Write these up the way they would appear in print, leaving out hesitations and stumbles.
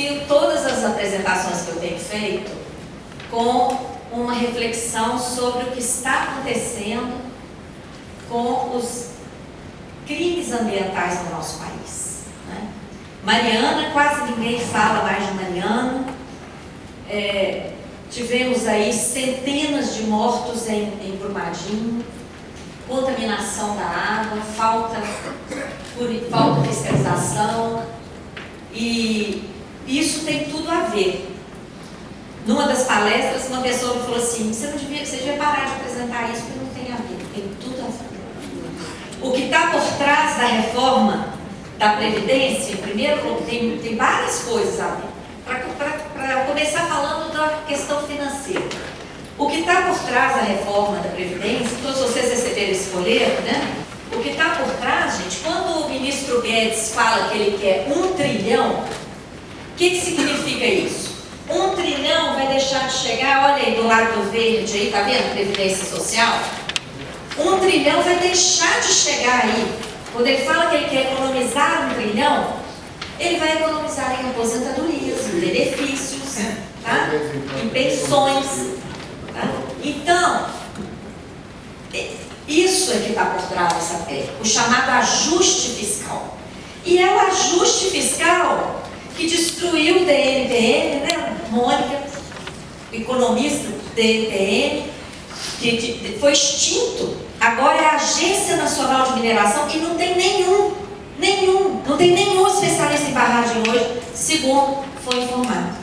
inicio todas as apresentações que eu tenho feito com uma reflexão sobre o que está acontecendo com os crimes ambientais no nosso país, né? Mariana, quase ninguém fala mais de Mariana. Tivemos aí centenas de mortos em Brumadinho, contaminação da água, falta de fiscalização, e isso tem tudo a ver. Numa das palestras, uma pessoa me falou assim: você devia parar de apresentar isso, porque não tem a ver, tem tudo a ver. O que está por trás da reforma da Previdência, primeiro, tem várias coisas a ver. Para começar falando da questão financeira. O que está por trás da reforma da Previdência, todos vocês receberam esse folheto, né? O que está por trás, gente, quando o ministro Guedes fala que ele quer 1 trilhão, o que significa isso? 1 trilhão vai deixar de chegar, olha aí do lado verde, aí, tá vendo? Previdência Social. 1 trilhão vai deixar de chegar aí. Quando ele fala que ele quer economizar 1 trilhão, ele vai economizar em aposentadorias, em benefícios, tá? Em pensões. Tá? Então, isso é que está por trás dessa PEC, o chamado ajuste fiscal. E é o ajuste fiscal que destruiu o DNPM, né? Mônica, economista do DNPM, que foi extinto. Agora é a Agência Nacional de Mineração e não tem não tem nenhum especialista em barragem hoje, segundo foi informado.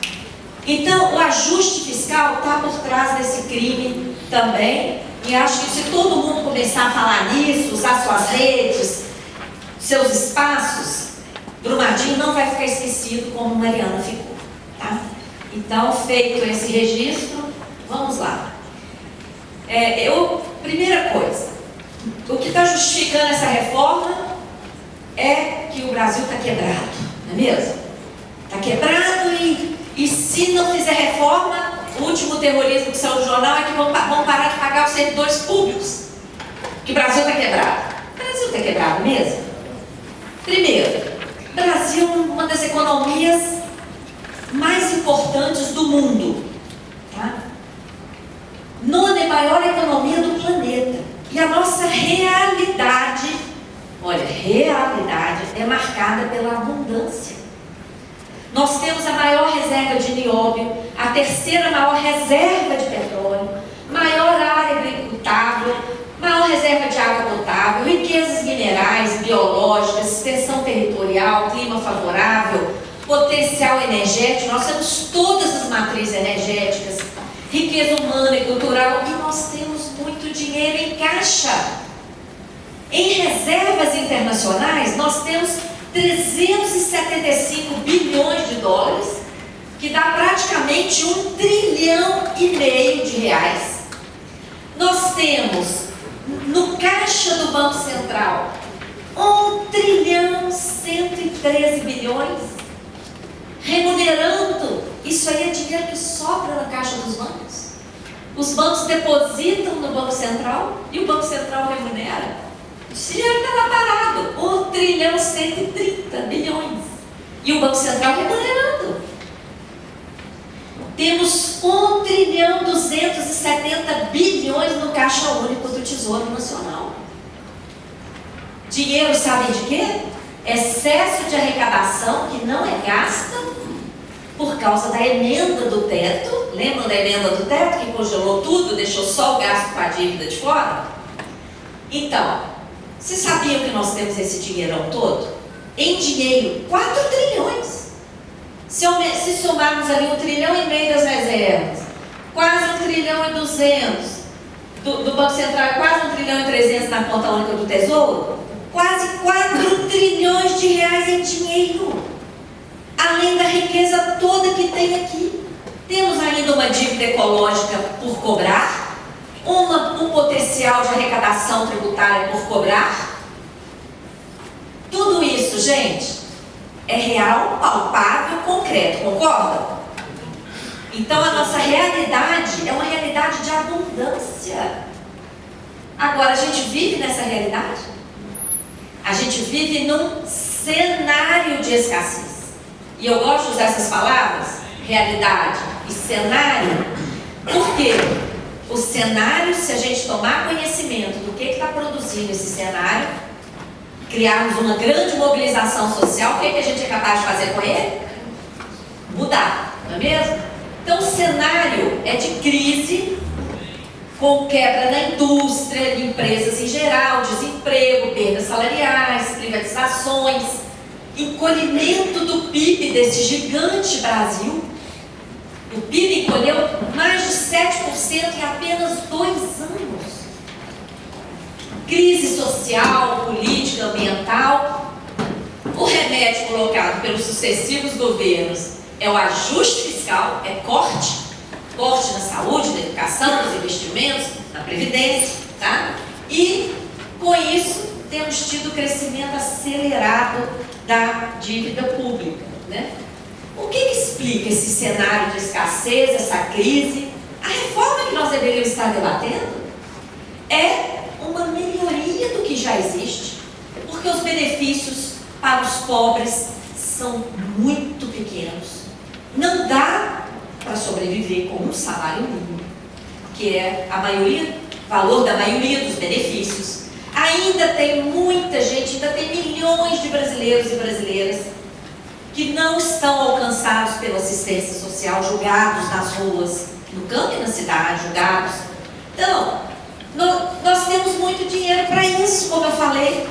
Então, o ajuste fiscal está por trás desse crime também, e acho que se todo mundo começar a falar nisso, usar suas redes, seus espaços, Brumadinho não vai ficar esquecido como Mariana ficou, tá? Então, feito esse registro, vamos lá. Primeira coisa, o que está justificando essa reforma é que o Brasil está quebrado, não é mesmo? Está quebrado e se não fizer reforma, o último terrorismo que saiu do jornal é que vão parar de pagar os servidores públicos, que o Brasil está quebrado. O Brasil está quebrado mesmo? Primeiro, o Brasil é uma das economias mais importantes do mundo, tá? Nona e maior economia do planeta. E a nossa realidade, olha, realidade é marcada pela abundância. Nós temos a maior reserva de nióbio, a terceira maior reserva de petróleo, maior área agricultável, maior reserva de água potável, riquezas minerais, biológicas, extensão territorial, clima favorável, potencial energético. Nós temos todas as matrizes energéticas, riqueza humana e cultural, e nós temos muito dinheiro em caixa. Em reservas internacionais, nós temos 375 bilhões de dólares, que dá praticamente 1,5 trilhão de reais. Nós temos no caixa do Banco Central 1,113 trilhões, remunerando. Isso aí é dinheiro que sobra na caixa dos bancos. Os bancos depositam no Banco Central e o Banco Central remunera. Esse dinheiro está lá parado, 1,130 bilhões. E o Banco Central remunerando. Temos 1,270 bilhões no Caixa Único do Tesouro Nacional. Dinheiro, sabem de quê? Excesso de arrecadação que não é gasta por causa da emenda do teto. Lembram da emenda do teto que congelou tudo, deixou só o gasto com a dívida de fora? Então, vocês sabiam que nós temos esse dinheirão todo? Em dinheiro, 4 trilhões. Se somarmos ali 1,5 trilhão das reservas, quase 1,2 trilhão do Banco Central, quase 1,3 trilhão na conta única do Tesouro, quase 4 trilhões de reais em dinheiro. Além da riqueza toda que tem aqui. Temos ainda uma dívida ecológica por cobrar, um potencial de arrecadação tributária por cobrar. Tudo isso, gente, é real, palpável, concreto, concorda? Então a nossa realidade é uma realidade de abundância. Agora, a gente vive nessa realidade? A gente vive num cenário de escassez. e eu gosto de usar essas palavras, realidade e cenário, porque o cenário, se a gente tomar conhecimento do que está produzindo esse cenário, criarmos uma grande mobilização social, o que a gente é capaz de fazer com ele? Mudar, não é mesmo? Então o cenário é de crise, com quebra na indústria, de empresas em geral, desemprego, perdas salariais, privatizações, encolhimento do PIB desse gigante Brasil. O PIB encolheu mais de 7% em apenas 2 anos. Crise social, política, ambiental. O remédio colocado pelos sucessivos governos é o ajuste fiscal, é corte na saúde, na educação, nos investimentos, na previdência, tá? E com isso temos tido crescimento acelerado da dívida pública, né? O que explica esse cenário de escassez, essa crise? A reforma que nós deveríamos estar debatendo é uma melhoria do que já existe, porque os benefícios para os pobres são muito pequenos. Não dá para sobreviver com um salário mínimo, que é o valor da maioria dos benefícios. Ainda tem muita gente, ainda tem milhões de brasileiros e brasileiras que não estão alcançados pela assistência social, julgados nas ruas, no campo e na cidade, julgados. Então, nós temos muito dinheiro para isso, como eu falei.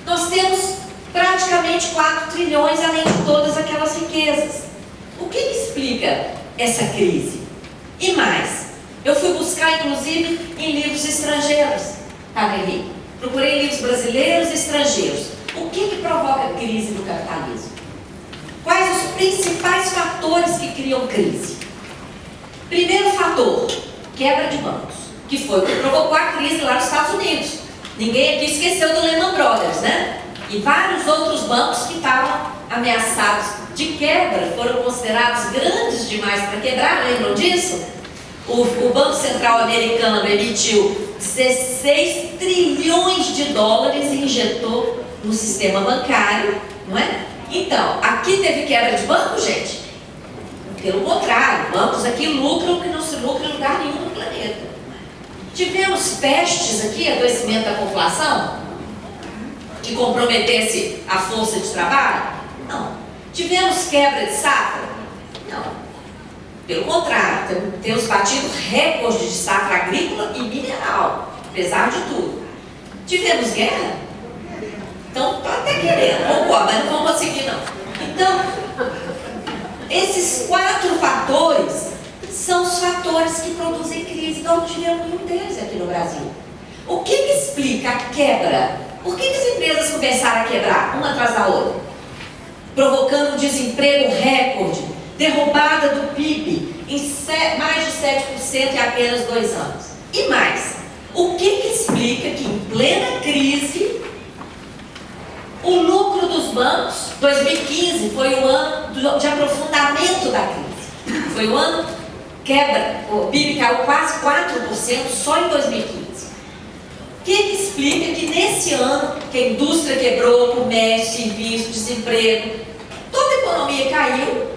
Nós temos praticamente 4 trilhões, além de todas aquelas riquezas. O que explica essa crise? E mais, eu fui buscar, inclusive, em livros estrangeiros, tá, Nelly? Procurei livros brasileiros e estrangeiros. O que provoca a crise do capitalismo? Quais os principais fatores que criam crise? Primeiro fator, quebra de bancos, que foi o que provocou a crise lá nos Estados Unidos. Ninguém aqui esqueceu do Lehman Brothers, né? E vários outros bancos que estavam ameaçados de quebra, foram considerados grandes demais para quebrar, lembram disso? O Banco Central americano emitiu 16 trilhões de dólares e injetou no sistema bancário, não é? Então, aqui teve quebra de banco, gente? Pelo contrário, bancos aqui lucram que não se lucra em lugar nenhum no planeta. Tivemos pestes aqui, adoecimento da população, que comprometesse a força de trabalho? Não. Tivemos quebra de safra? Não. Pelo contrário, temos batido recorde de safra agrícola e mineral, apesar de tudo. Tivemos guerra? Então, estou até querendo, concordo, mas não vamos conseguir não. Então, esses 4 fatores são os fatores que produzem crise. Não tivemos nenhum deles aqui no Brasil. O que explica a quebra? Por que as empresas começaram a quebrar, uma atrás da outra? Provocando um desemprego recorde, derrubada do PIB em mais de 7% em apenas 2 anos. E mais, o que explica que em plena crise, o lucro dos bancos, 2015 foi o ano de aprofundamento da crise. Foi o ano quebra, o PIB caiu quase 4% só em 2015. O que explica que nesse ano, que a indústria quebrou, comércio, serviço, desemprego, toda a economia caiu,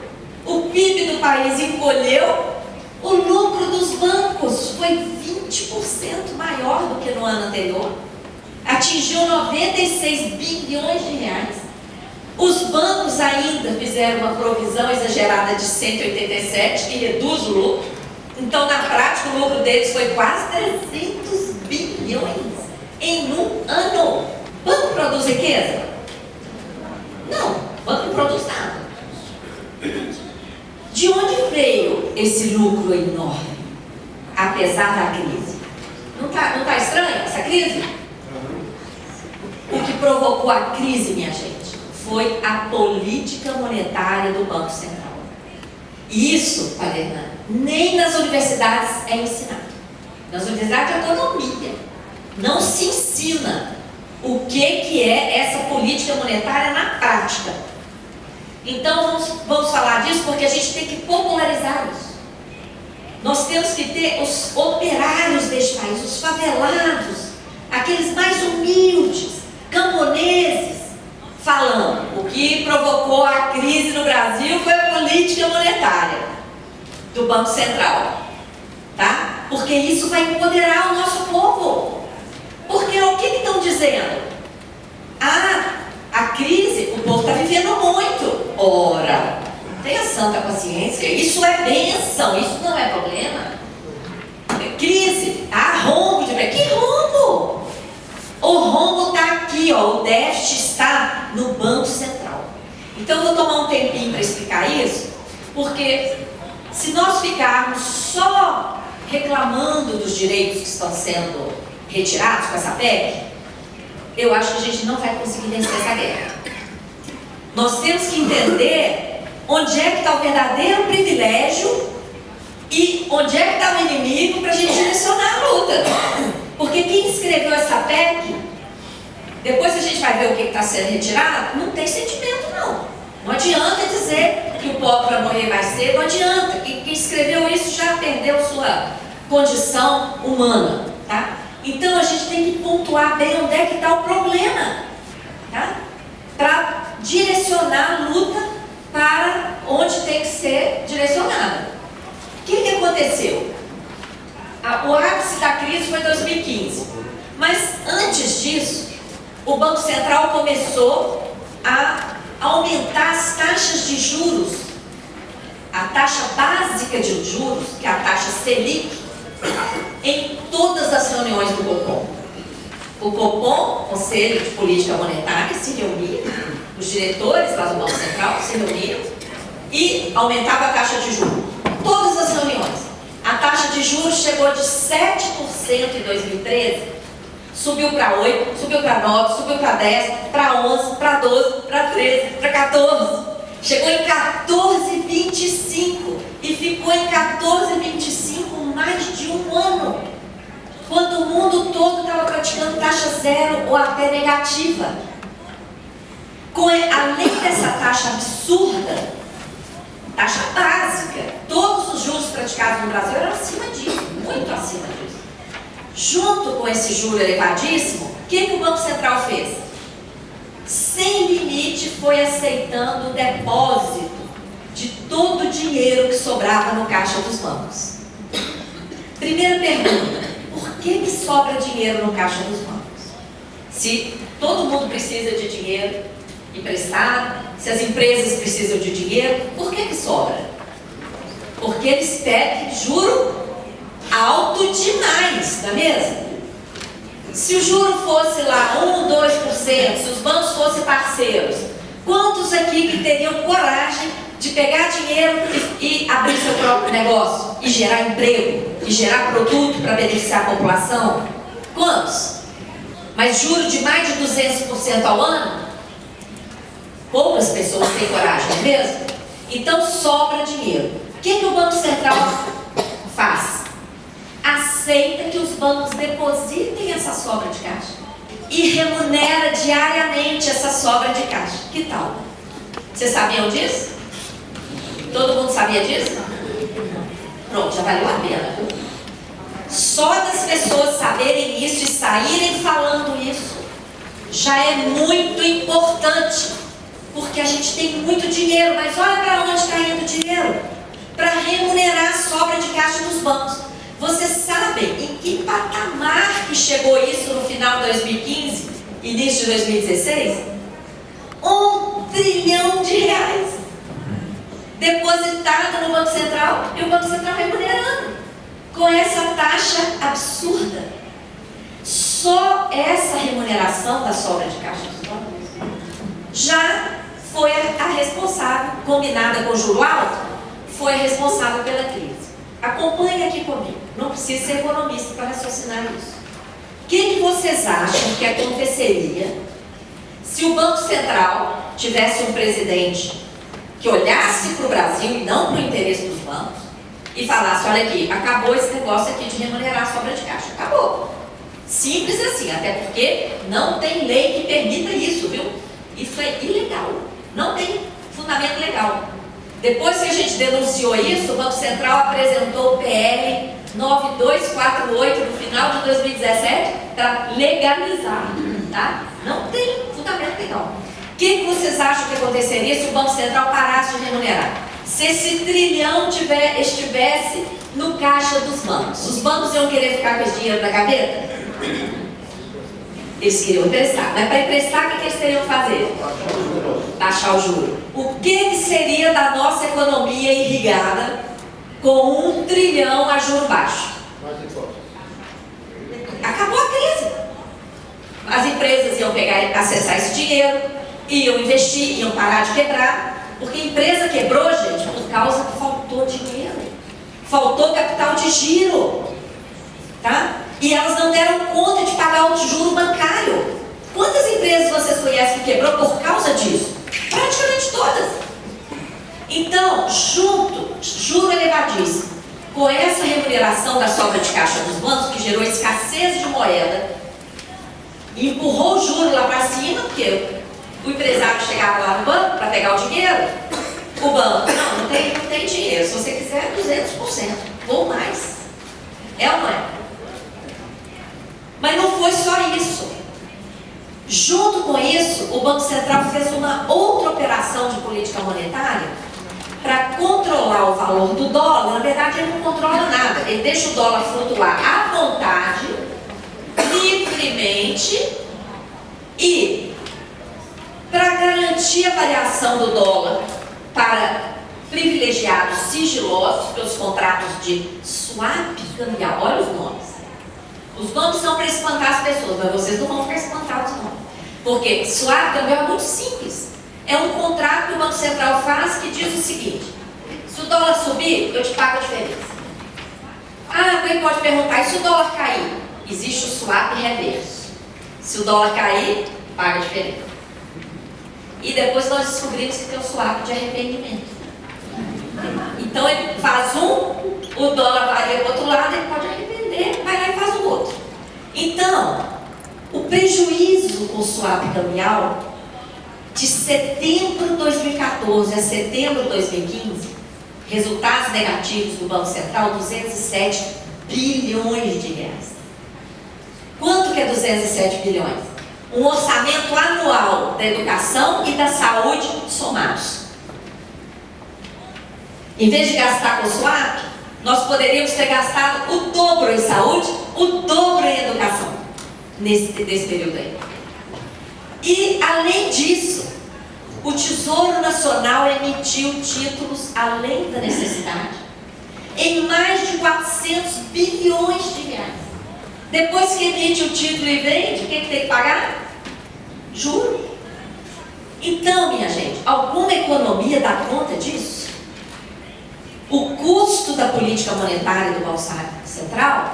o PIB do país encolheu, o lucro dos bancos foi 20% maior do que no ano anterior, atingiu 96 bilhões de reais. Os bancos ainda fizeram uma provisão exagerada de 187, que reduz o lucro. Então, na prática, o lucro deles foi quase 300 bilhões em um ano. Banco produz riqueza? Não, banco não produz nada. De onde veio esse lucro enorme, apesar da crise? Não tá estranho essa crise? O que provocou a crise, minha gente, foi a política monetária do Banco Central. E isso, Palerna, nem nas universidades é ensinado. Nas universidades de economia não se ensina o que é essa política monetária na prática. Então vamos falar disso porque a gente tem que popularizar isso. Nós temos que ter os operários deste país, os favelados, aqueles mais humildes, camponeses, falando, o que provocou a crise no Brasil foi a política monetária do Banco Central, tá? Porque isso vai empoderar o nosso povo. Porque o que estão dizendo? A crise, o povo está vivendo muito. Ora, tenha santa consciência, isso é bênção, isso não é problema. Crise, rombo de... Que rombo? O rombo está aqui, ó, o déficit está no Banco Central. Então eu vou tomar um tempinho para explicar isso, porque se nós ficarmos só reclamando dos direitos que estão sendo retirados com essa PEC, eu acho que a gente não vai conseguir vencer essa guerra. Nós temos que entender onde é que está o verdadeiro privilégio e onde é que está o inimigo para a gente direcionar a luta. Porque quem escreveu essa PEC, depois que a gente vai ver o que está sendo retirado, não tem sentimento não. Não adianta dizer que o pobre vai morrer mais cedo, não adianta. Quem escreveu isso já perdeu sua condição humana, tá? Então a gente tem que pontuar bem onde é que está o problema, tá? Para direcionar a luta para onde tem que ser direcionada. O que aconteceu? O ápice da crise foi em 2015. Mas antes disso, o Banco Central começou a aumentar as taxas de juros. A taxa básica de juros, que é a taxa Selic, em todas as reuniões do Copom. O Copom, Conselho de Política Monetária, se reunia, os diretores lá do Banco Central se reuniam e aumentava a taxa de juros. Todas as reuniões. A taxa de juros chegou de 7% em 2013, subiu para 8%, subiu para 9%, subiu para 10%, para 11%, para 12%, para 13%, para 14%. Chegou em 14,25% e ficou em 14,25% mais de um ano, quando o mundo todo estava praticando taxa zero ou até negativa. Além dessa taxa absurda, taxa básica, todos os juros praticados no Brasil eram acima disso, muito acima disso. Junto com esse juro elevadíssimo, o que o Banco Central fez? Sem limite foi aceitando o depósito de todo o dinheiro que sobrava no caixa dos bancos. Primeira pergunta, por que sobra dinheiro no caixa dos bancos? Se todo mundo precisa de dinheiro emprestado, se as empresas precisam de dinheiro, por que sobra? Porque eles pedem juro alto demais, não é mesmo? Se o juro fosse lá 1, 2%, se os bancos fossem parceiros, quantos aqui que teriam coragem de pegar dinheiro e abrir seu próprio negócio, e gerar emprego, e gerar produto para beneficiar a população? Quantos? Mas juro de mais de 200% ao ano? Poucas pessoas têm coragem, não é mesmo? Então sobra dinheiro. O que o Banco Central faz? Aceita que os bancos depositem essa sobra de caixa e remunera diariamente essa sobra de caixa. Que tal? Vocês sabiam disso? Todo mundo sabia disso? Pronto, já valeu a pena. Só das pessoas saberem isso e saírem falando isso já é muito importante, porque a gente tem muito dinheiro, mas olha para onde está indo o dinheiro, para remunerar a sobra de caixa dos bancos. Vocês sabem em que patamar que chegou isso no final de 2015, início de 2016? R$1 trilhão depositado no Banco Central, e o Banco Central remunerando com essa taxa absurda. Só essa remuneração da sobra de caixa dos bancos já foi a responsável, combinada com o juro alto, foi a responsável pela crise. Acompanhe aqui comigo, não precisa ser economista para raciocinar isso. O que vocês acham que aconteceria se o Banco Central tivesse um presidente que olhasse para o Brasil e não para o interesse dos bancos e falasse: olha aqui, acabou esse negócio aqui de remunerar a sobra de caixa, acabou. Simples assim, até porque não tem lei que permita isso, viu? Isso é ilegal, não tem fundamento legal. Depois que a gente denunciou isso, o Banco Central apresentou o PL 9248 no final de 2017 para legalizar, tá? Não tem fundamento legal. O que vocês acham que aconteceria se o Banco Central parasse de remunerar? Se esse trilhão estivesse no caixa dos bancos, os bancos iam querer ficar com esse dinheiro na gaveta? Eles queriam emprestar, mas para emprestar, o que eles teriam que fazer? Baixar o juro. O que seria da nossa economia irrigada com 1 trilhão a juro baixo? Acabou a crise. As empresas iam acessar esse dinheiro, iam investir, iam parar de quebrar, porque a empresa quebrou, gente, por causa que faltou dinheiro, faltou capital de giro, tá? E elas não deram conta de pagar o juro bancário. Quantas empresas vocês conhecem que quebrou por causa disso? Praticamente todas. Então, juro elevadíssimo, com essa remuneração da sobra de caixa dos bancos, que gerou escassez de moeda, e empurrou o juro lá para cima, porque o empresário chegava lá no banco para pegar o dinheiro, o banco, não tem dinheiro, se você quiser 200%, ou mais. É ou não é? Mas não foi só isso. Junto com isso, o Banco Central fez uma outra operação de política monetária para controlar o valor do dólar. Na verdade, ele não controla nada, ele deixa o dólar flutuar à vontade, livremente, e para garantir a variação do dólar para privilegiados sigilosos, pelos contratos de swap cambial. Olha os nomes. Os nomes são para espantar as pessoas, mas vocês não vão ficar espantados não. Porque swap cambial é muito simples. É um contrato que o Banco Central faz que diz o seguinte: se o dólar subir, eu te pago a diferença. Ah, alguém pode perguntar, e se o dólar cair? Existe o swap reverso. Se o dólar cair, paga a diferença. E depois nós descobrimos que tem o swap de arrependimento. Então ele faz o dólar varia para o outro lado, ele pode arrepender, vai lá e faz o outro. Então, o prejuízo com o swap cambial de setembro de 2014 a setembro de 2015, resultados negativos do Banco Central, 207 bilhões de reais. Quanto que é 207 bilhões? Um orçamento anual da educação e da saúde somados. Em vez de gastar com o swap, nós poderíamos ter gastado o dobro em saúde, o dobro em educação, nesse período aí. E, além disso, o Tesouro Nacional emitiu títulos além da necessidade, em mais de 400 bilhões de reais. Depois que emite o título e vende, o que tem que pagar? Juro. Então, minha gente, alguma economia dá conta disso? O custo da política monetária do Banco Central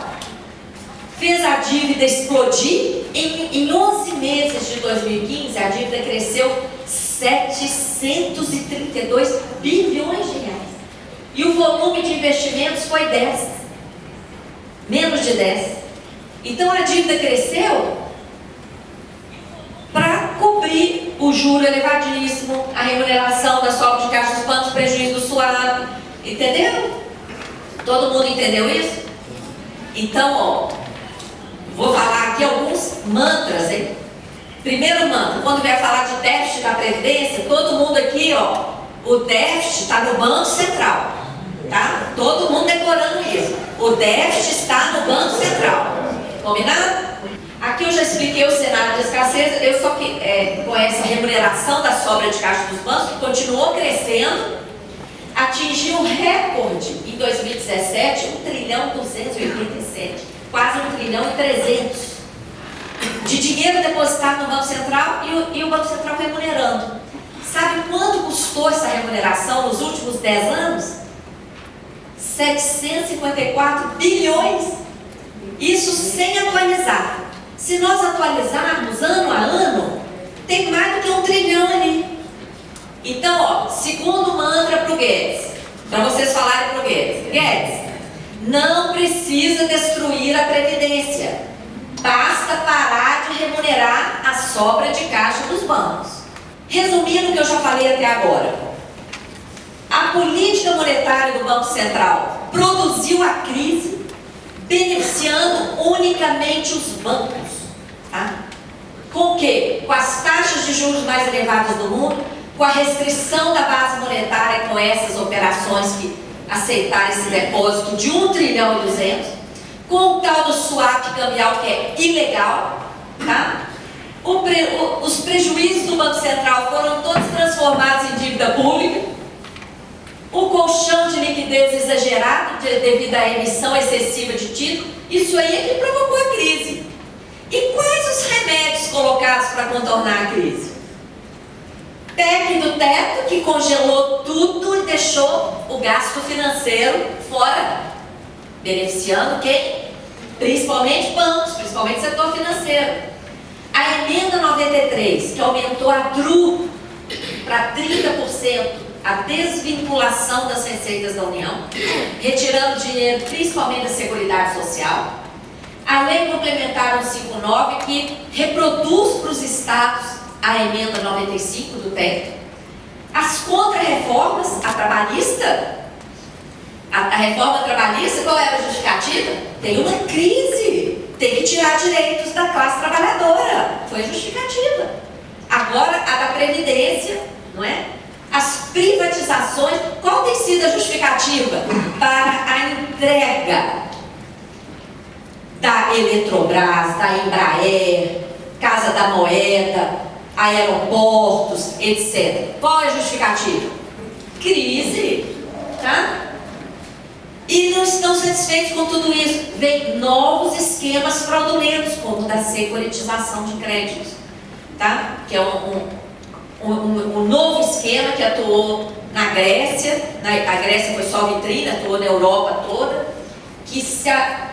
fez a dívida explodir. Em 11 meses de 2015, a dívida cresceu 732 bilhões de reais. E o volume de investimentos foi 10. Menos de 10. Então a dívida cresceu para cobrir o juro elevadíssimo, a remuneração da sobra de caixa dos bancos, prejuízo do swap. Entenderam? Todo mundo entendeu isso? Então, ó, vou falar aqui alguns mantras, hein? Primeiro mantra, quando vier falar de déficit da Previdência, todo mundo aqui, ó, o déficit está no Banco Central, tá? Todo mundo decorando isso. O déficit está no Banco Central. Combinado? Aqui eu já expliquei o cenário de escassez. Eu só que com essa remuneração da sobra de caixa dos bancos, que continuou crescendo, atingiu um recorde em 2017, 1 trilhão 287, quase 1 trilhão e 300 de dinheiro depositado no Banco Central e o Banco Central remunerando. Sabe quanto custou essa remuneração nos últimos 10 anos? 754 bilhões. Isso sem atualizar. Se nós atualizarmos ano a ano, tem mais do que 1 trilhão ali. Então, ó, segundo mantra para o Guedes, para vocês falarem para o Guedes: Guedes, não precisa destruir a Previdência, basta parar de remunerar a sobra de caixa dos bancos. Resumindo o que eu já falei até agora, a política monetária do Banco Central produziu a crise, beneficiando unicamente os bancos, tá? Com o quê? Com as taxas de juros mais elevadas do mundo, com a restrição da base monetária, com essas operações que aceitaram esse depósito de 1 trilhão e 200, com o tal do swap cambial que é ilegal, tá? Os prejuízos do Banco Central foram todos transformados em dívida pública, o colchão de liquidez exagerado devido à emissão excessiva de título, isso aí é que provocou a crise. E quais os remédios colocados para contornar a crise? PEC do teto, que congelou tudo e deixou o gasto financeiro fora, beneficiando quem? Principalmente bancos, principalmente o setor financeiro. A emenda 93, que aumentou a DRU para 30%, a desvinculação das receitas da União, retirando dinheiro principalmente da Seguridade Social. A Lei Complementar 159, que reproduz para os estados a emenda 95 do teto. As contra-reformas, a trabalhista, a reforma trabalhista, qual era a justificativa? Tem uma crise, tem que tirar direitos da classe trabalhadora, foi a justificativa. Agora, a da Previdência, não é? As privatizações, qual tem sido a justificativa para a entrega da Eletrobras, da Embraer, Casa da Moeda, aeroportos, etc. Qual é a justificativa? Crise, tá? E não estão satisfeitos com tudo isso. Vem novos esquemas fraudulentos, como o da securitização de créditos, tá? Que é um novo esquema que atuou na Grécia, a Grécia foi só vitrine, atuou na Europa toda, que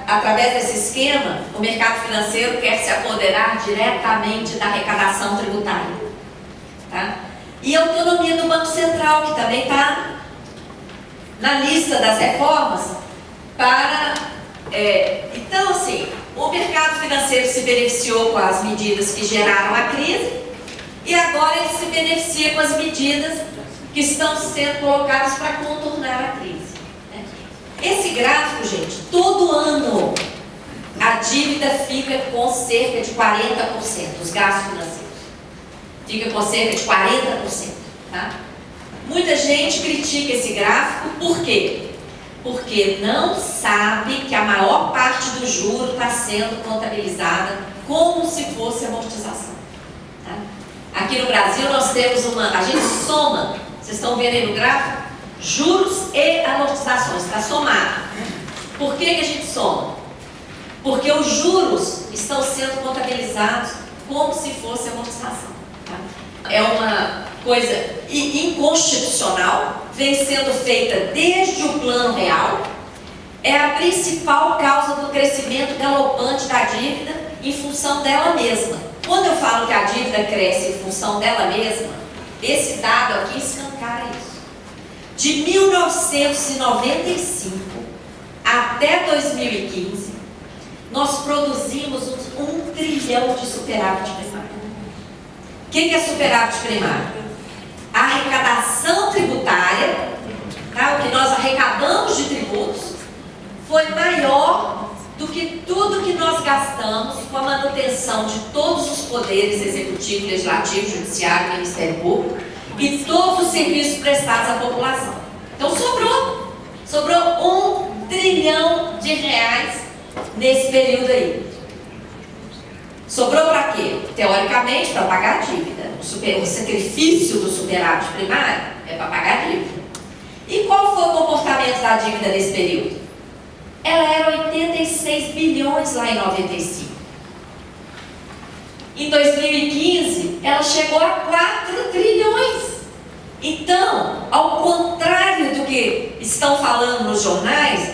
através desse esquema, o mercado financeiro quer se apoderar diretamente da arrecadação tributária. Tá? E a autonomia do Banco Central, que também está na lista das reformas para... então, assim, o mercado financeiro se beneficiou com as medidas que geraram a crise e agora ele se beneficia com as medidas que estão sendo colocadas para contornar a crise. Esse gráfico, gente, todo ano a dívida fica com cerca de 40%, os gastos financeiros. Fica com cerca de 40%. Tá? Muita gente critica esse gráfico, por quê? Porque não sabe que a maior parte do juro está sendo contabilizada como se fosse amortização. Tá? Aqui no Brasil nós temos a gente soma, vocês estão vendo aí no gráfico? Juros e amortizações, está somado. Por que a gente soma? Porque os juros estão sendo contabilizados como se fosse amortização. Tá? É uma coisa inconstitucional, vem sendo feita desde o Plano Real, é a principal causa do crescimento galopante da dívida em função dela mesma. Quando eu falo que a dívida cresce em função dela mesma, esse dado aqui escancara isso. De 1995 até 2015, nós produzimos 1 trilhão de superávit primário. O que é superávit primário? A arrecadação tributária, tá? O que nós arrecadamos de tributos, foi maior do que tudo que nós gastamos com a manutenção de todos os poderes executivo, legislativo, judiciário, Ministério Público, e todos os serviços prestados à população. Então sobrou 1 trilhão de reais nesse período aí. Sobrou para quê? Teoricamente, para pagar a dívida. O sacrifício do superávit primário é para pagar a dívida. E qual foi o comportamento da dívida nesse período? Ela era 86 bilhões lá em 95. Em 2015, ela chegou a 4 trilhões. Então, ao contrário do que estão falando nos jornais,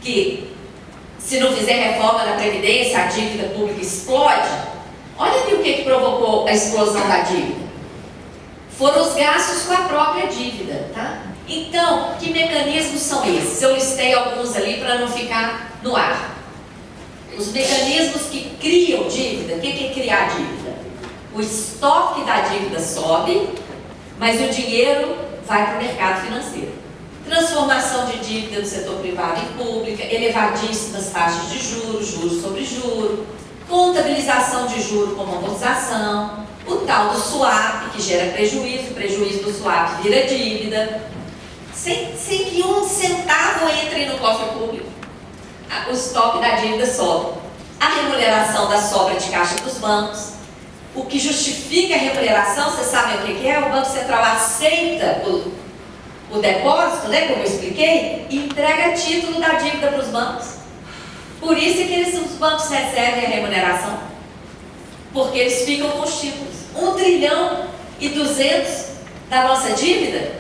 que se não fizer reforma da Previdência, a dívida pública explode, olha aqui o que provocou a explosão da dívida. Foram os gastos com a própria dívida, tá? Então, que mecanismos são esses? Eu listei alguns ali para não ficar no ar. Os mecanismos que criam dívida, o que é criar dívida? O estoque da dívida sobe, mas o dinheiro vai para o mercado financeiro. Transformação de dívida do setor privado em pública, elevadíssimas taxas de juros, juros sobre juros. contabilização de juros como amortização, o tal do swap, que gera prejuízo, o prejuízo do swap vira dívida, sem que um centavo entre no cofre público. O estoque da dívida sobe. A remuneração da sobra de caixa dos bancos. O que justifica a remuneração, vocês sabem o que é? O Banco Central aceita o depósito, né, como eu expliquei, e entrega título da dívida para os bancos. Por isso é que os bancos recebem a remuneração, porque eles ficam com os títulos. 1 trilhão e 200 da nossa dívida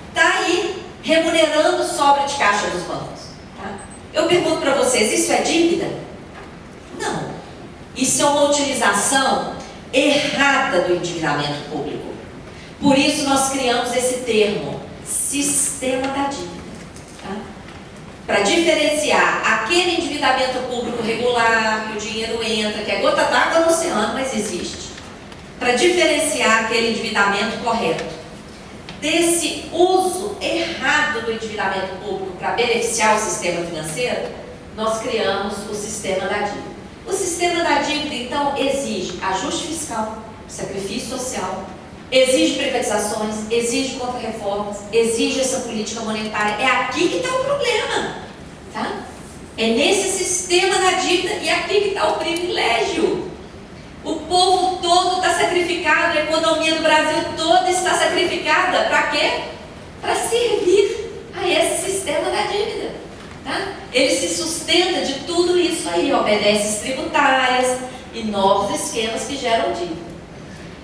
está aí remunerando sobra de caixa dos bancos. Tá? Eu pergunto para vocês, isso é dívida? Não. Isso é uma utilização errada do endividamento público. Por isso nós criamos esse termo, sistema da dívida. Tá? Para diferenciar aquele endividamento público regular, que o dinheiro entra, que é gota d'água no oceano, mas existe. Para diferenciar aquele endividamento correto desse uso errado do endividamento público para beneficiar o sistema financeiro, nós criamos o sistema da dívida. O sistema da dívida, então, exige ajuste fiscal, sacrifício social, exige privatizações, exige contra-reformas, exige essa política monetária. É aqui que está o problema, tá? É nesse sistema da dívida e aqui que está o privilégio. O povo todo está sacrificado, a economia do Brasil toda está sacrificada. Para quê? Para servir a esse sistema da dívida. Tá? Ele se sustenta de tudo isso aí, obedece tributárias e novos esquemas que geram dívida.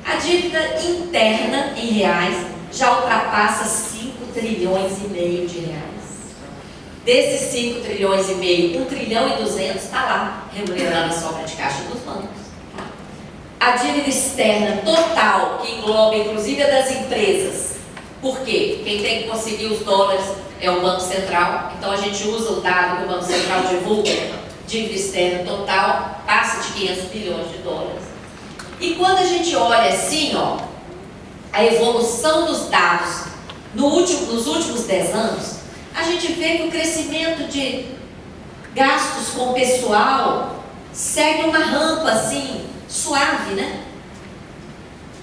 A dívida interna em reais já ultrapassa 5 trilhões e meio de reais. Desses 5 trilhões e meio, 1 trilhão e 200 está lá, remunerando a sobra de caixa dos bancos. A dívida externa total, que engloba inclusive a das empresas. Por quê? Quem tem que conseguir os dólares é o Banco Central. Então a gente usa o dado que o Banco Central divulga. Dívida externa total passa de 500 bilhões de dólares. E quando a gente olha assim, ó, a evolução dos dados nos últimos 10 anos, a gente vê que o crescimento de gastos com o pessoal segue uma rampa assim, suave, né?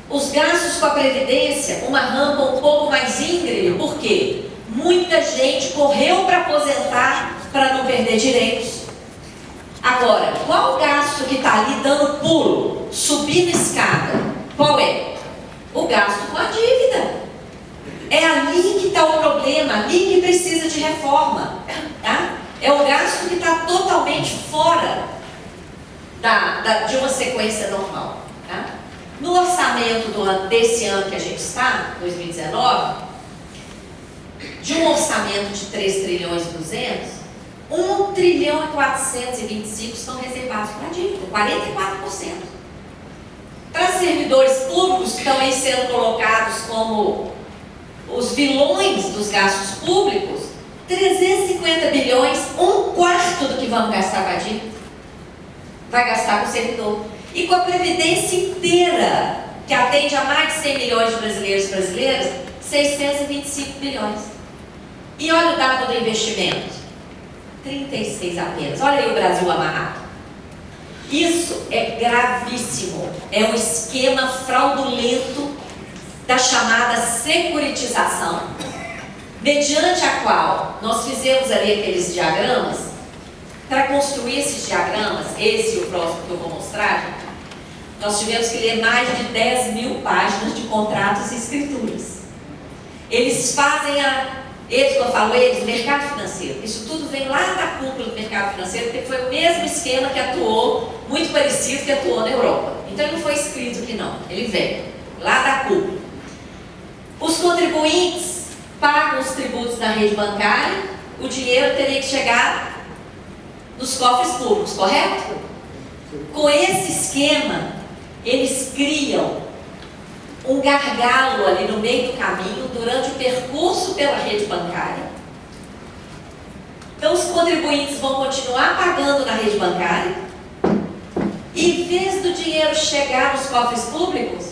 Os gastos com a Previdência, uma rampa um pouco mais íngreme. Por quê? Muita gente correu para aposentar para não perder direitos. Agora, qual o gasto que está ali dando pulo, subindo escada? Qual é? O gasto com a dívida. É ali que está o problema, ali que precisa de reforma. Tá? É o gasto que está totalmente fora de uma sequência normal. Tá? No orçamento desse ano que a gente está, 2019, de um orçamento de 3 trilhões e 200, 1 trilhão e 425 estão reservados para a dívida, 44%. Para servidores públicos que estão aí sendo colocados como os vilões dos gastos públicos, 350 bilhões, 1/4 do que vamos gastar com a dívida. Vai gastar com o servidor. E com a Previdência inteira, que atende a mais de 100 milhões de brasileiros e brasileiras, 625 bilhões. E olha o dado do investimento, 36 apenas. Olha aí o Brasil amarrado. Isso é gravíssimo. É um esquema fraudulento da chamada securitização, mediante a qual nós fizemos ali aqueles diagramas. Para construir esses diagramas, esse e o próximo que eu vou mostrar, nós tivemos que ler mais de 10 mil páginas de contratos e escrituras. Eles fazem que eu falo, mercado financeiro. Isso tudo vem lá da cúpula do mercado financeiro, porque foi o mesmo esquema que atuou, muito parecido que atuou na Europa. Então ele não foi escrito aqui não, ele vem lá da cúpula. Os contribuintes pagam os tributos na rede bancária, o dinheiro teria que chegar nos cofres públicos, correto? Com esse esquema, eles criam um gargalo ali no meio do caminho durante o percurso pela rede bancária. Então os contribuintes vão continuar pagando na rede bancária e em vez do dinheiro chegar nos cofres públicos,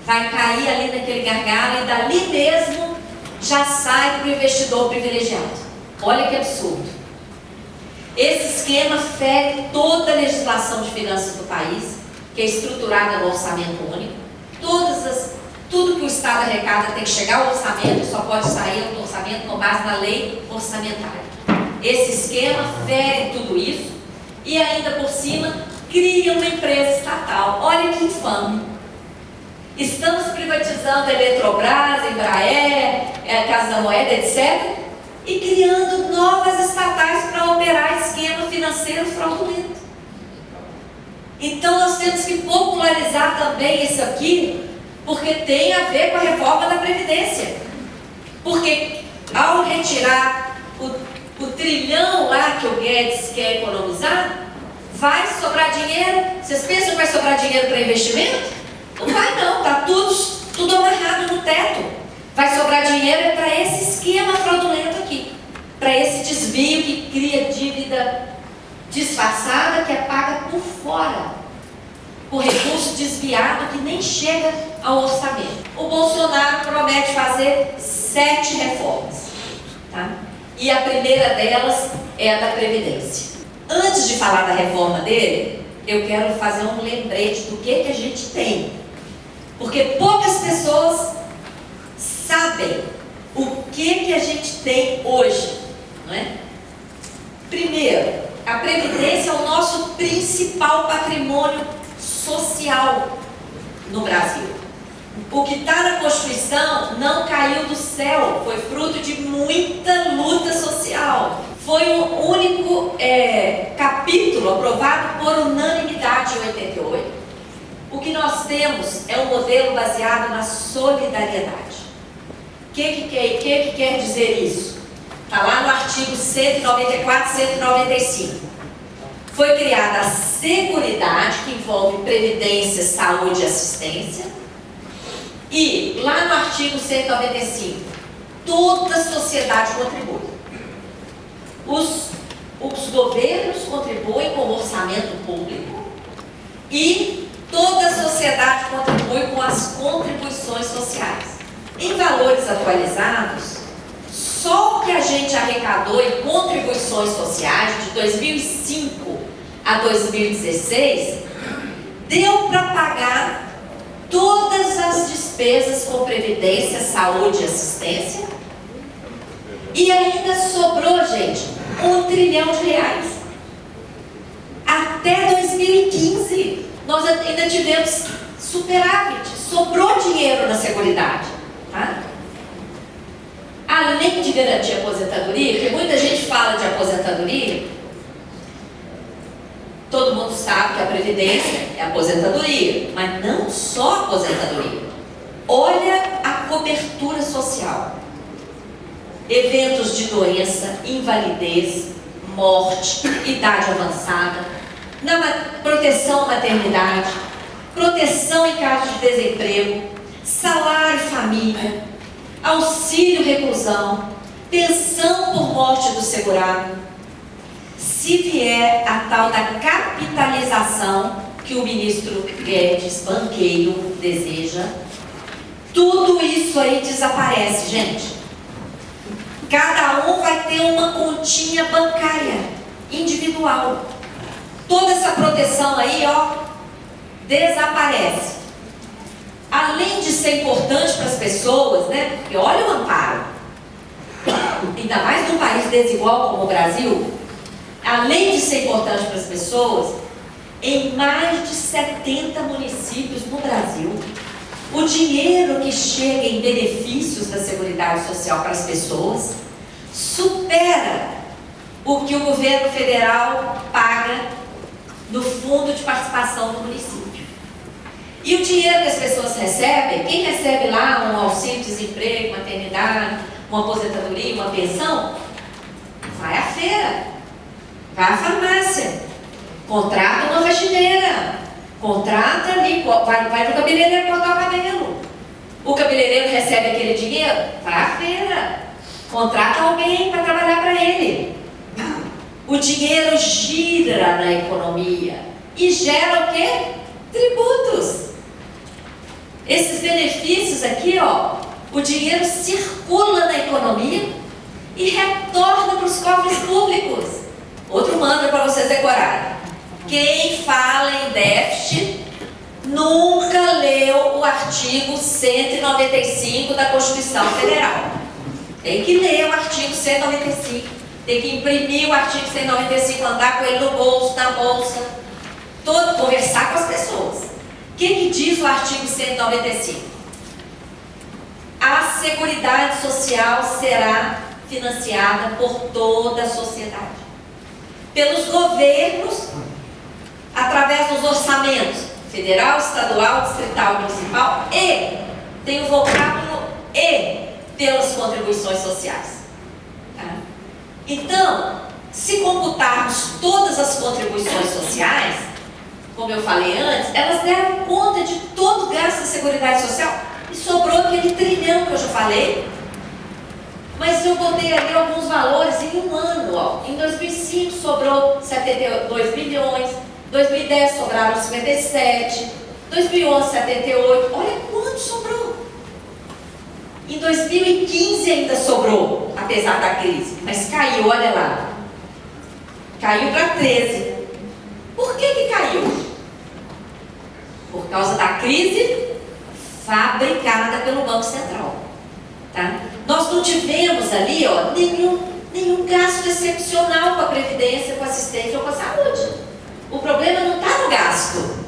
vai cair ali naquele gargalo e dali mesmo já sai para o investidor privilegiado. Olha que absurdo. Esse esquema fere toda a legislação de finanças do país, que é estruturada no orçamento único. Tudo que o Estado arrecada tem que chegar ao orçamento, só pode sair do orçamento com base na lei orçamentária. Esse esquema fere tudo isso e ainda por cima cria uma empresa estatal. Olha que infame. Estamos privatizando a Eletrobras, Embraer, a Casa da Moeda, etc. e criando novas estatais para operar esquema financeiro fraudulento. Então nós temos que popularizar também isso aqui, porque tem a ver com a reforma da Previdência. Porque ao retirar o trilhão lá que o Guedes quer economizar, vai sobrar dinheiro. Vocês pensam que vai sobrar dinheiro para investimento? Não vai não, está tudo amarrado no teto. Vai sobrar dinheiro para esse esquema fraudulento aqui, para esse desvio que cria dívida disfarçada que é paga por fora, por recurso desviado que nem chega ao orçamento. O Bolsonaro promete fazer 7 reformas, tá? E a primeira delas é a da Previdência. Antes de falar da reforma dele, eu quero fazer um lembrete do que a gente tem, porque poucas pessoas sabem o que a gente tem hoje, não é? Primeiro, a Previdência é o nosso principal patrimônio social no Brasil. O que está na Constituição não caiu do céu, foi fruto de muita luta social. Foi o único capítulo aprovado por unanimidade em 88. O que nós temos é um modelo baseado na solidariedade. O que quer dizer isso? Está lá no artigo 194 e 195. Foi criada a Seguridade, que envolve previdência, saúde e assistência. E lá no artigo 195, toda a sociedade contribui. Os governos contribuem com o orçamento público e toda a sociedade contribui com as contribuições sociais. Em valores atualizados, só o que a gente arrecadou em contribuições sociais de 2005 a 2016 deu para pagar todas as despesas com previdência, saúde e assistência, e ainda sobrou, gente, R$1 trilhão. Até 2015 nós ainda tivemos superávit, sobrou dinheiro na Seguridade, tá? Além de garantir a aposentadoria, porque muita gente fala de aposentadoria, todo mundo sabe que a Previdência é aposentadoria, mas não só a aposentadoria. Olha a cobertura social. Eventos de doença, invalidez, morte, idade avançada, proteção à maternidade, proteção em caso de desemprego, salário família, auxílio reclusão, pensão por morte do segurado. Se vier a tal da capitalização que o ministro Guedes, banqueiro, deseja, tudo isso aí desaparece, gente. Cada um vai ter uma continha bancária individual. Toda essa proteção aí, desaparece. Além de ser importante para as pessoas, né? Porque olha o amparo. Ainda mais num país desigual como o Brasil, além de ser importante para as pessoas, em mais de 70 municípios no Brasil, o dinheiro que chega em benefícios da Seguridade Social para as pessoas supera o que o governo federal paga no fundo de participação do município. E o dinheiro que as pessoas recebem, quem recebe lá um auxílio-desemprego, maternidade, uma aposentadoria, uma pensão, vai à feira, vai à farmácia, contrata uma faxineira, contrata ali, vai para o cabeleireiro cortar o cabelo. O cabeleireiro recebe aquele dinheiro, vai à feira, contrata alguém para trabalhar para ele. O dinheiro gira na economia e gera o quê? Tributos. Esses benefícios aqui, o dinheiro circula na economia e retorna para os cofres públicos. Outro mantra para vocês decorarem. Quem fala em déficit nunca leu o artigo 195 da Constituição Federal. Tem que ler o artigo 195, tem que imprimir o artigo 195, andar com ele no bolso, na bolsa, conversar com as pessoas. O que diz o artigo 195? A Seguridade Social será financiada por toda a sociedade, pelos governos, através dos orçamentos federal, estadual, distrital, municipal e, tem o vocábulo e, pelas contribuições sociais. Tá? Então, se computarmos todas as contribuições sociais, como eu falei antes, elas deram conta de todo o gasto da Seguridade Social e sobrou aquele trilhão que eu já falei. Mas eu botei ali alguns valores em um ano. Ó. Em 2005 sobrou 72 bilhões, 2010 sobraram 57, 2011 78, olha quanto sobrou. Em 2015 ainda sobrou, apesar da crise, mas caiu, olha lá. Caiu para 13. Por que caiu? Por causa da crise fabricada pelo Banco Central. Tá? Nós não tivemos ali nenhum gasto excepcional com a Previdência, com a assistência ou com a saúde. O problema não está no gasto.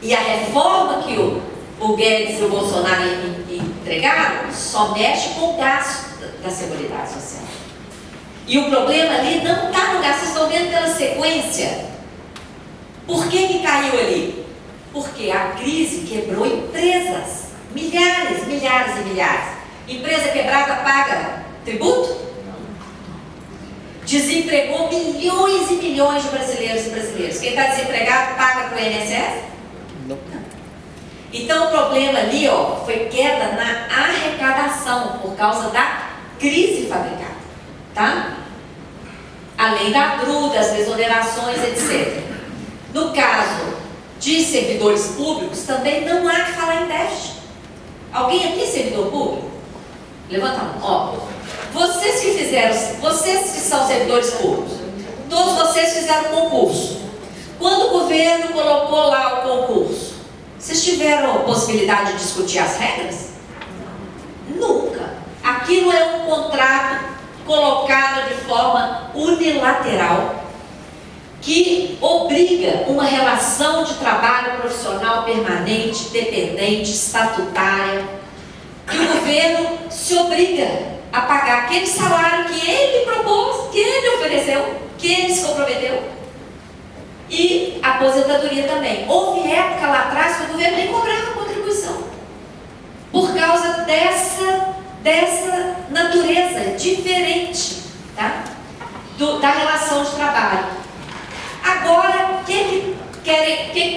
E a reforma que o Guedes e o Bolsonaro entregaram só mexe com o gasto da Seguridade Social. E o problema ali não está no gasto. Vocês estão vendo pela sequência? Por que caiu ali? Porque a crise quebrou empresas. Milhares e milhares. Empresa quebrada paga tributo? Desempregou milhões e milhões de brasileiros e brasileiras. Quem está desempregado paga para o INSS? Não. Então o problema ali foi queda na arrecadação por causa da crise fabricada. Tá? Além da DRU, das desonerações, etc. No caso de servidores públicos, também não há que falar em déficit. Alguém aqui é servidor público? Levanta a mão. Vocês que são servidores públicos, todos vocês fizeram concurso. Quando o governo colocou lá o concurso, vocês tiveram possibilidade de discutir as regras? Nunca. Aquilo é um contrato colocado de forma unilateral que obriga uma relação de trabalho profissional permanente, dependente, estatutária, que o governo se obriga a pagar aquele salário que ele propôs, que ele ofereceu, que ele se comprometeu. E a aposentadoria também. Houve época lá atrás que o governo nem cobrava contribuição, por causa dessa natureza diferente, tá? Da relação de trabalho. Agora,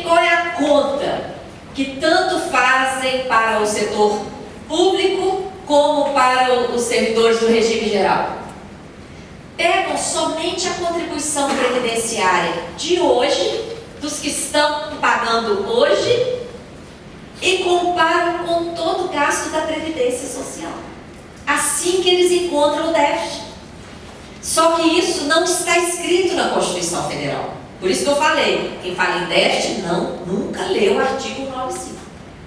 qual é a conta que tanto fazem para o setor público como para os servidores do regime geral? Pegam somente a contribuição previdenciária de hoje, dos que estão pagando hoje, e comparam com todo o gasto da Previdência Social. Assim que eles encontram o déficit. Só que isso não está escrito na Constituição Federal. Por isso que eu falei, quem fala em déficit nunca leu o artigo 95,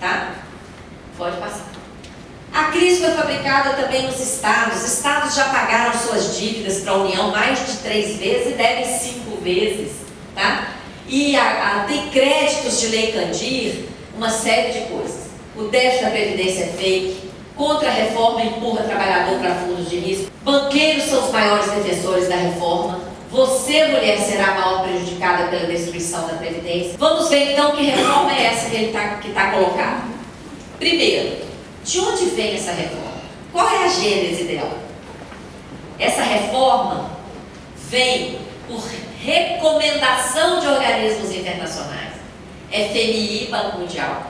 tá? Pode passar. A crise foi fabricada também nos estados. Os estados já pagaram suas dívidas para a União mais de 3 vezes e devem 5 vezes, tá? E tem créditos de Lei Candir, uma série de coisas. O déficit da Previdência é fake. Contra-reforma empurra trabalhador para fundos de risco. Banqueiros são os maiores defensores da reforma. Você, mulher, será a maior prejudicada pela destruição da Previdência. Vamos ver então que reforma é essa que está colocado. Primeiro, de onde vem essa reforma? Qual é a gênese dela? Essa reforma vem por recomendação de organismos internacionais, FMI, Banco Mundial,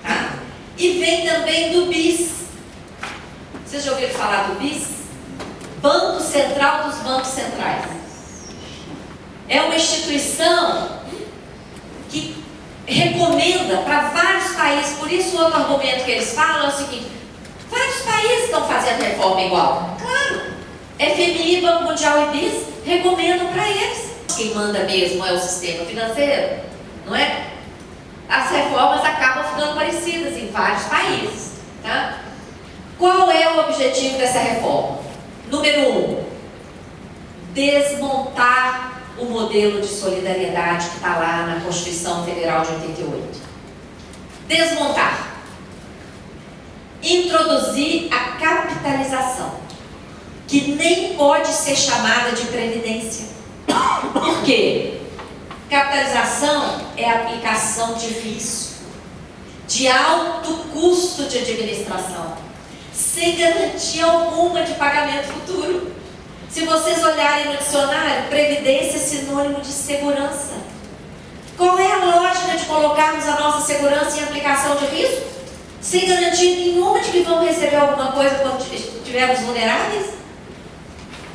tá? E vem também do BIS. Vocês já ouviram falar do BIS? Banco Central dos Bancos Centrais. É uma instituição que recomenda para vários países. Por isso o outro argumento que eles falam é o seguinte: vários países estão fazendo reforma igual. Claro, FMI, Banco Mundial e BIS recomendam para eles. quem manda mesmo é o sistema financeiro, não é? As reformas acabam ficando parecidas em vários países, tá? Qual é o objetivo dessa reforma? Número 1, desmontar o modelo de solidariedade que está lá na Constituição Federal de 88. Desmontar. Introduzir a capitalização, que nem pode ser chamada de previdência. Por quê? Capitalização é a aplicação de risco, de alto custo de administração, sem garantia alguma de pagamento futuro. Se vocês olharem no dicionário, previdência é sinônimo de segurança. Qual é a lógica de colocarmos a nossa segurança em aplicação de risco? Sem garantia nenhuma de que vamos receber alguma coisa quando estivermos vulneráveis?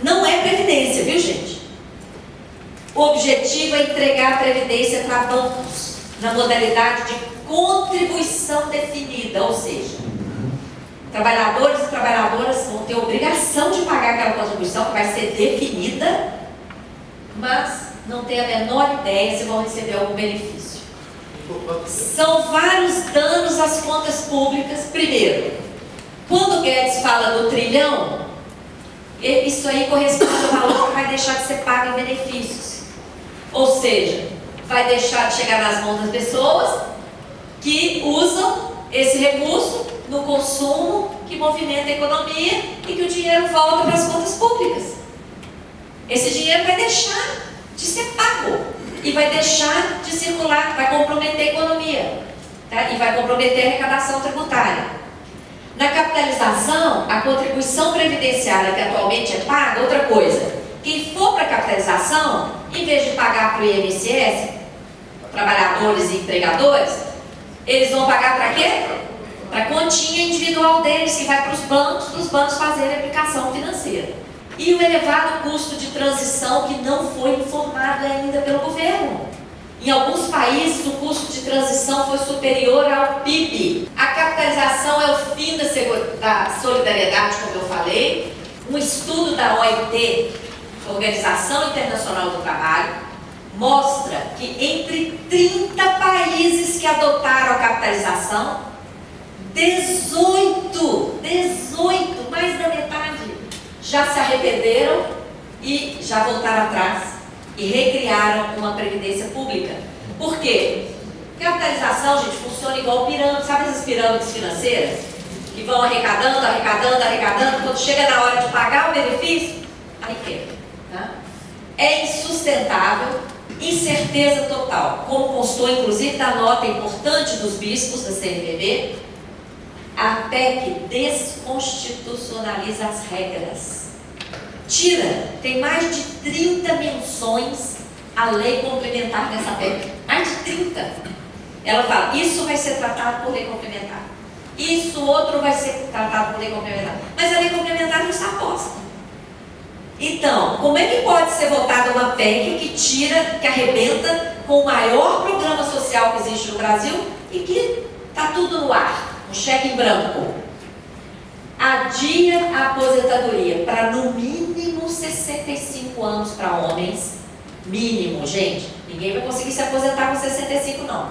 Não é previdência, viu, gente? O objetivo é entregar a previdência para bancos, na modalidade de contribuição definida, ou seja, trabalhadores e trabalhadoras vão ter obrigação de pagar aquela contribuição que vai ser definida, mas não tem a menor ideia se vão receber algum benefício. São vários danos às contas públicas. Primeiro, quando o Guedes fala do trilhão, isso aí corresponde ao valor que vai deixar de ser pago em benefícios. Ou seja, vai deixar de chegar nas mãos das pessoas que usam esse recurso no consumo que movimenta a economia e que o dinheiro volta para as contas públicas. Esse dinheiro vai deixar de ser pago e vai deixar de circular, vai comprometer a economia, tá? E vai comprometer a arrecadação tributária. Na capitalização, a contribuição previdenciária que atualmente é paga, outra coisa, quem for para a capitalização, em vez de pagar para o INSS, trabalhadores e empregadores, eles vão pagar para quê? Para a continha individual deles, que vai para os bancos fazerem a aplicação financeira. E o elevado custo de transição que não foi informado ainda pelo governo. Em alguns países, o custo de transição foi superior ao PIB. A capitalização é o fim da solidariedade, como eu falei. Um estudo da OIT, Organização Internacional do Trabalho, mostra que entre 30 países que adotaram a capitalização, 18, mais da metade, já se arrependeram e já voltaram atrás e recriaram uma previdência pública. Por quê? Capitalização, gente, funciona igual pirâmide. Sabe essas pirâmides financeiras? Que vão arrecadando, quando chega na hora de pagar o benefício, aí quebra. Tá? É insustentável, incerteza total, como constou inclusive da nota importante dos bispos da CNBB. A PEC desconstitucionaliza as regras. Tem mais de 30 menções à lei complementar dessa PEC. Mais de 30. Ela fala, isso vai ser tratado por lei complementar. Isso outro vai ser tratado por lei complementar. Mas a lei complementar não está posta. Então, como é que pode ser votada uma PEC que arrebenta com o maior programa social que existe no Brasil e que está tudo no ar? Um cheque em branco. Adia a aposentadoria para no mínimo 65 anos para homens. Mínimo, gente. Ninguém vai conseguir se aposentar com 65 não.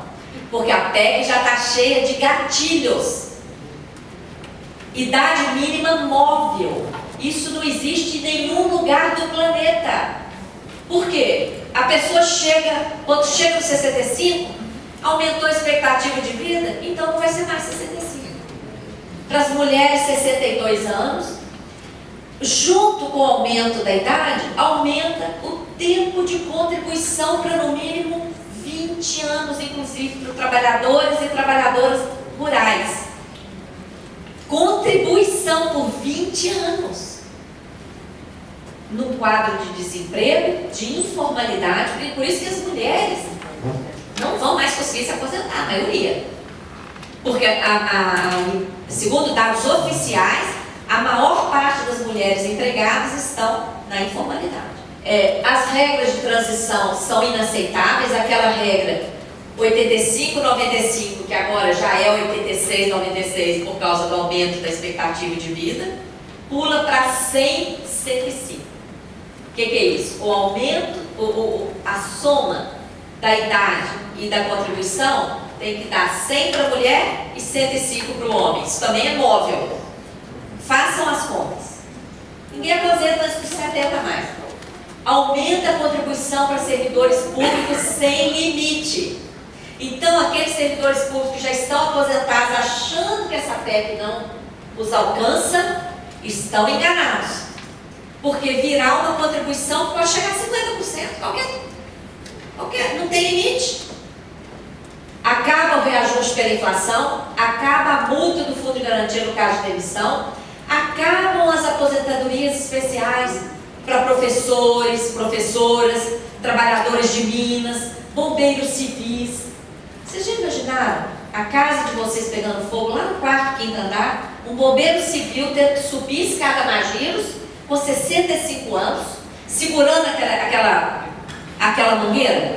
Porque a PEC já está cheia de gatilhos. Idade mínima móvel. Isso não existe em nenhum lugar do planeta. Por quê? A pessoa quando chega aos 65, aumentou a expectativa de vida, então não vai ser mais 65. Para as mulheres, 62 anos, junto com o aumento da idade, aumenta o tempo de contribuição para no mínimo 20 anos, inclusive para trabalhadores e trabalhadoras rurais. Contribuição por 20 anos. Num quadro de desemprego, de informalidade, por isso que as mulheres não vão mais conseguir se aposentar, a maioria. Porque, segundo dados oficiais, a maior parte das mulheres empregadas estão na informalidade. As regras de transição são inaceitáveis. Aquela regra 85-95, que agora já é 86-96 por causa do aumento da expectativa de vida, pula para 100-105. O que é isso? O aumento a soma da idade e da contribuição tem que dar 100 para a mulher e 105 para o homem. Isso também é móvel. Façam as contas. Ninguém aposenta antes dos 70 mais. Aumenta a contribuição para servidores públicos sem limite. Então, aqueles servidores públicos que já estão aposentados, achando que essa PEC não os alcança, estão enganados. Porque virá uma contribuição que pode chegar a 50%. Qualquer, não tem limite. Acaba o reajuste pela inflação, acaba a multa do fundo de garantia no caso de demissão, acabam as aposentadorias especiais para professores, professoras, trabalhadores de minas, bombeiros civis. Vocês já imaginaram a casa de vocês pegando fogo lá no quarto, quinto andar, um bombeiro civil tendo que subir escada Magiros com 65 anos, segurando aquela mangueira?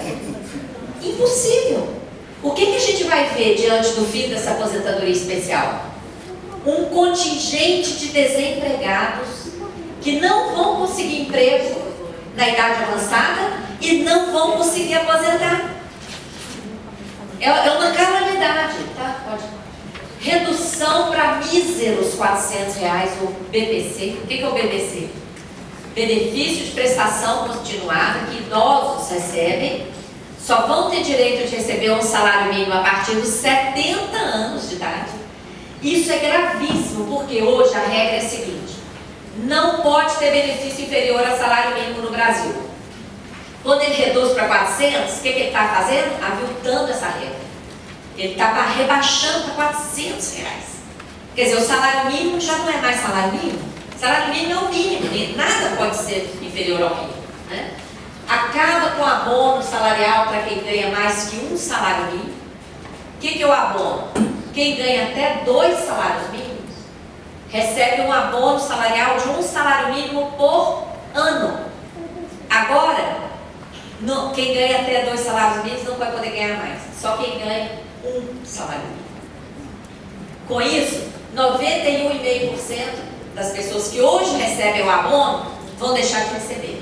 Impossível. O que a gente vai ver diante do fim dessa aposentadoria especial? Um contingente de desempregados que não vão conseguir emprego na idade avançada e não vão conseguir aposentar. É uma calamidade, tá? Pode. Redução para míseros R$400, o BPC. O que é o BPC? Benefício de prestação continuada que idosos recebem, só vão ter direito de receber um salário mínimo a partir dos 70 anos de idade. Isso é gravíssimo, porque hoje a regra é a seguinte: não pode ter benefício inferior a salário mínimo no Brasil. Quando ele reduz para 400, o que ele está fazendo? Aviltando essa regra. Ele está rebaixando para R$400. Quer dizer, o salário mínimo já não é mais salário mínimo. Salário mínimo é o mínimo, nada pode ser inferior ao mínimo, né? Acaba com o abono salarial para quem ganha mais que um salário mínimo. O que é o abono? Quem ganha até 2 salários mínimos recebe um abono salarial de um salário mínimo por ano. Agora, quem ganha até 2 salários mínimos não vai poder ganhar mais. Só quem ganha um salário mínimo. Com isso, 91,5% das pessoas que hoje recebem o abono vão deixar de receber.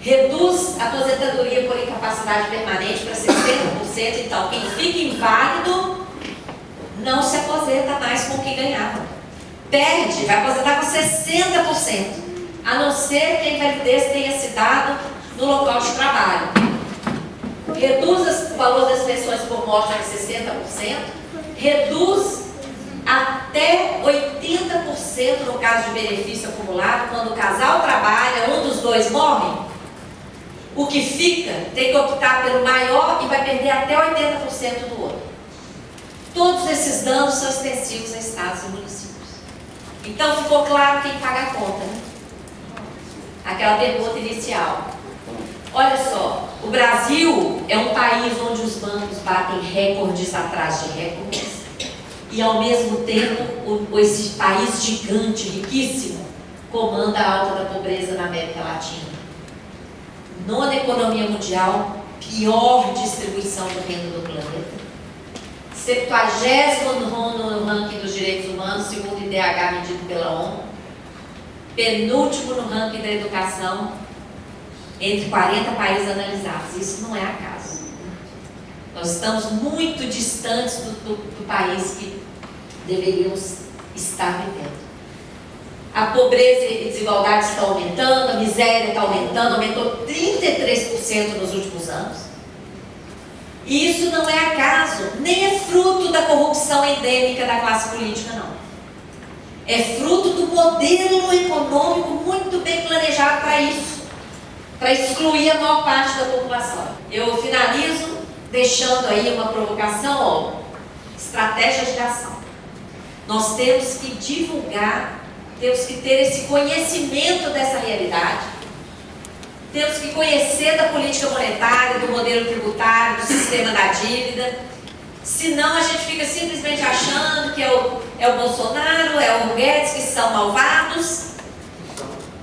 Reduz a aposentadoria por incapacidade permanente para 60%. Então, quem fica inválido não se aposenta mais com o que ganhava. Perde, vai aposentar com 60%, a não ser que a invalidez tenha se dado no local de trabalho. Reduz o valor das pensões por morte para 60%, reduz até 80% no caso de benefício acumulado. Quando o casal trabalha, um dos dois morre, o que fica tem que optar pelo maior e vai perder até 80% do outro. Todos esses danos são extensivos a estados e municípios. Então ficou claro quem paga a conta, né? Aquela pergunta inicial. Olha só, o Brasil é um país onde os bancos batem recordes atrás de recordes. E ao mesmo tempo, esse país gigante, riquíssimo, comanda a alta da pobreza na América Latina. Nona economia mundial, pior distribuição do renda do planeta. 70º no ranking dos direitos humanos, segundo o IDH medido pela ONU. Penúltimo no ranking da educação, entre 40 países analisados. Isso não é acaso. Nós estamos muito distantes do país que deveríamos estar vivendo. A pobreza e a desigualdade estão aumentando, a miséria está aumentando, aumentou 33% nos últimos anos. E isso não é acaso, nem é fruto da corrupção endêmica da classe política, não. É fruto do modelo econômico muito bem planejado para isso, para excluir a maior parte da população. Eu finalizo deixando aí uma provocação, estratégias de ação. Nós temos que divulgar, temos que ter esse conhecimento dessa realidade, temos que conhecer da política monetária, do modelo tributário, do sistema da dívida. Senão a gente fica simplesmente achando que é o Bolsonaro, é o Guedes que são malvados.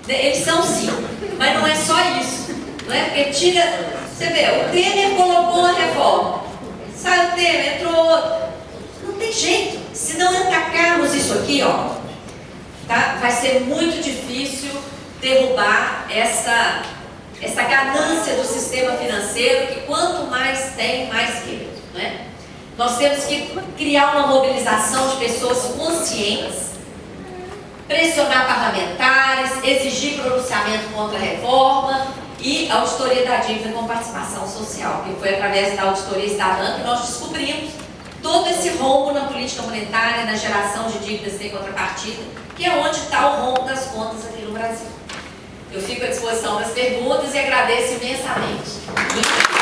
Eles são sim, mas não é só isso. Não é? Porque você vê, o Temer colocou uma reforma, sai o Temer, entrou outro. Não tem jeito. Se não atacarmos isso aqui, ó, tá? Vai ser muito difícil derrubar essa ganância do sistema financeiro, que quanto mais tem, mais quer, não é? Nós temos que criar uma mobilização de pessoas conscientes, pressionar parlamentares, exigir pronunciamento contra a reforma e a auditoria da dívida com participação social, que foi através da auditoria cidadã que nós descobrimos todo esse rombo na política monetária, na geração de dívidas sem contrapartida, que é onde está o rombo das contas aqui no Brasil. Eu fico à disposição das perguntas e agradeço imensamente.